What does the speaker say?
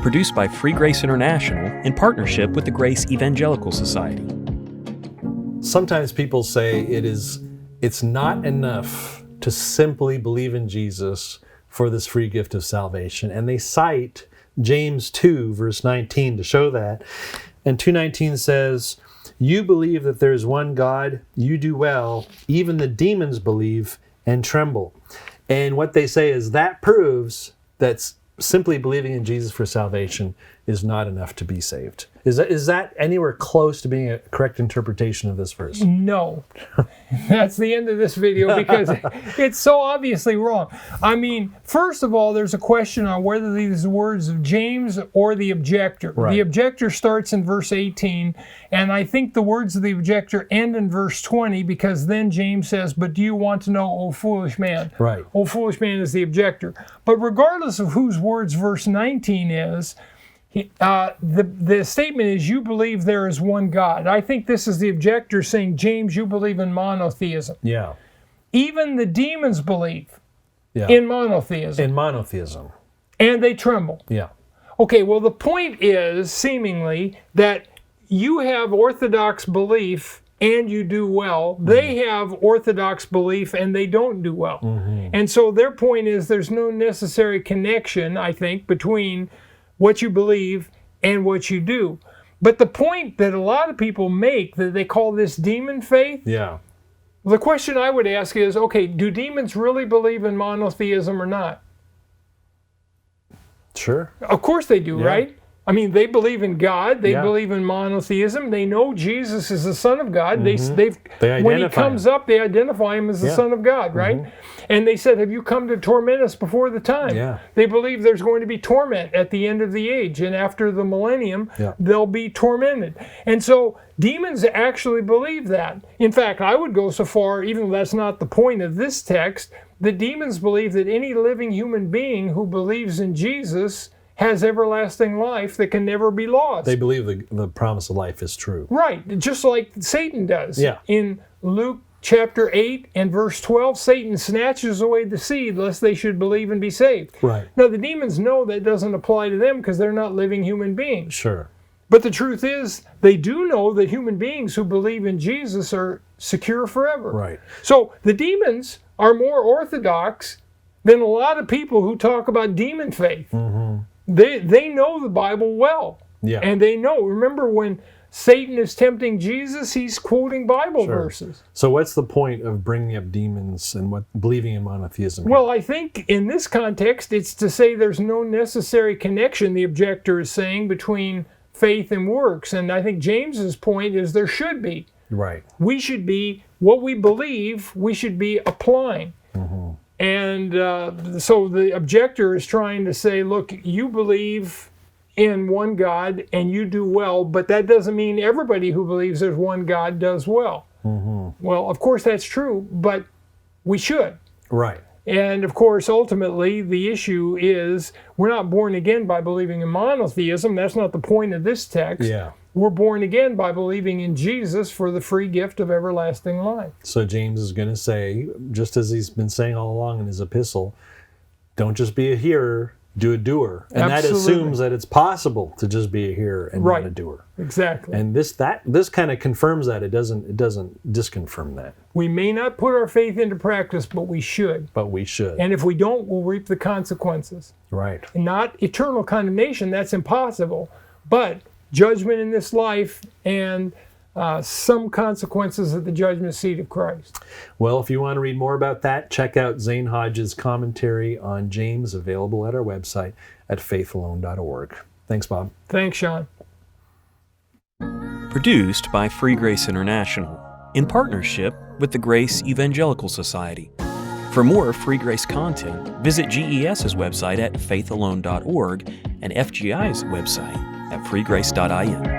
produced by Free Grace International in partnership with the Grace Evangelical Society. Sometimes people say it's not enough to simply believe in Jesus for this free gift of salvation. And they cite James 2, verse 19 to show that. And 2:19 says, "You believe that there is one God, you do well. Even the demons believe and tremble." And what they say is that proves that simply believing in Jesus for salvation is not enough to be saved. Is that anywhere close to being a correct interpretation of this verse? No. That's the end of this video because it's so obviously wrong. I mean, first of all, there's a question on whether these words of James or the objector. Right. The objector starts in verse 18, and I think the words of the objector end in verse 20 because then James says, "But do you want to know, O foolish man?" Right. O foolish man is the objector. But regardless of whose words verse 19 is, the statement is, "You believe there is one God." I think this is the objector saying, "James, you believe in monotheism." Yeah. Even the demons believe Yeah. in monotheism. In monotheism. And they tremble. Yeah. Okay, well, the point is, seemingly, that you have orthodox belief and you do well. Mm-hmm. They have orthodox belief and they don't do well. Mm-hmm. And so their point is there's no necessary connection, I think, between what you believe and what you do. But the point that a lot of people make, that they call this demon faith, Yeah. the question I would ask is, okay, do demons really believe in monotheism or not? Sure. Of course they do, Yeah. right? I mean, they believe in God. They Yeah. believe in monotheism. They know Jesus is the Son of God. Mm-hmm. They when he comes up, they identify him as the Yeah. Son of God, right? Mm-hmm. And they said, "Have you come to torment us before the time?" Yeah. They believe there's going to be torment at the end of the age, and after the millennium, Yeah. they'll be tormented. And so demons actually believe that. In fact, I would go so far, even though that's not the point of this text, the demons believe that any living human being who believes in Jesus has everlasting life that can never be lost. They believe the promise of life is true. Right, just like Satan does. Yeah. In Luke chapter 8 and verse 12, Satan snatches away the seed lest they should believe and be saved. Right. Now, the demons know that doesn't apply to them because they're not living human beings. Sure. But the truth is, they do know that human beings who believe in Jesus are secure forever. Right. So the demons are more orthodox than a lot of people who talk about demon faith. Mm-hmm. They know the Bible well. Yeah. And they know. Remember when Satan is tempting Jesus, he's quoting Bible Sure. verses. So what's the point of bringing up demons and believing in monotheism? Well, I think in this context, it's to say there's no necessary connection, the objector is saying, between faith and works. And I think James's point is there should be. Right. We should be, what we believe, we should be applying. Mm-hmm. And so the objector is trying to say, look, you believe in one God and you do well, but that doesn't mean everybody who believes there's one God does well. Mm-hmm. Well, of course that's true, but we should. Right. And of course, ultimately, the issue is we're not born again by believing in monotheism. That's not the point of this text. Yeah. We're born again by believing in Jesus for the free gift of everlasting life. So James is going to say, just as he's been saying all along in his epistle, don't just be a hearer, do a doer. And Absolutely. that assumes that it's possible to just be a hearer and Right. not a doer. Exactly. And this kind of confirms that. It doesn't disconfirm that. We may not put our faith into practice, but we should. But we should. And if we don't, we'll reap the consequences. Right. And not eternal condemnation, that's impossible, but judgment in this life and some consequences at the judgment seat of Christ. Well, if you want to read more about that, check out Zane Hodge's commentary on James, available at our website at faithalone.org. Thanks, Bob. Thanks, Sean. Produced by Free Grace International in partnership with the Grace Evangelical Society. For more Free Grace content, visit GES's website at faithalone.org and FGI's website at freegrace.in.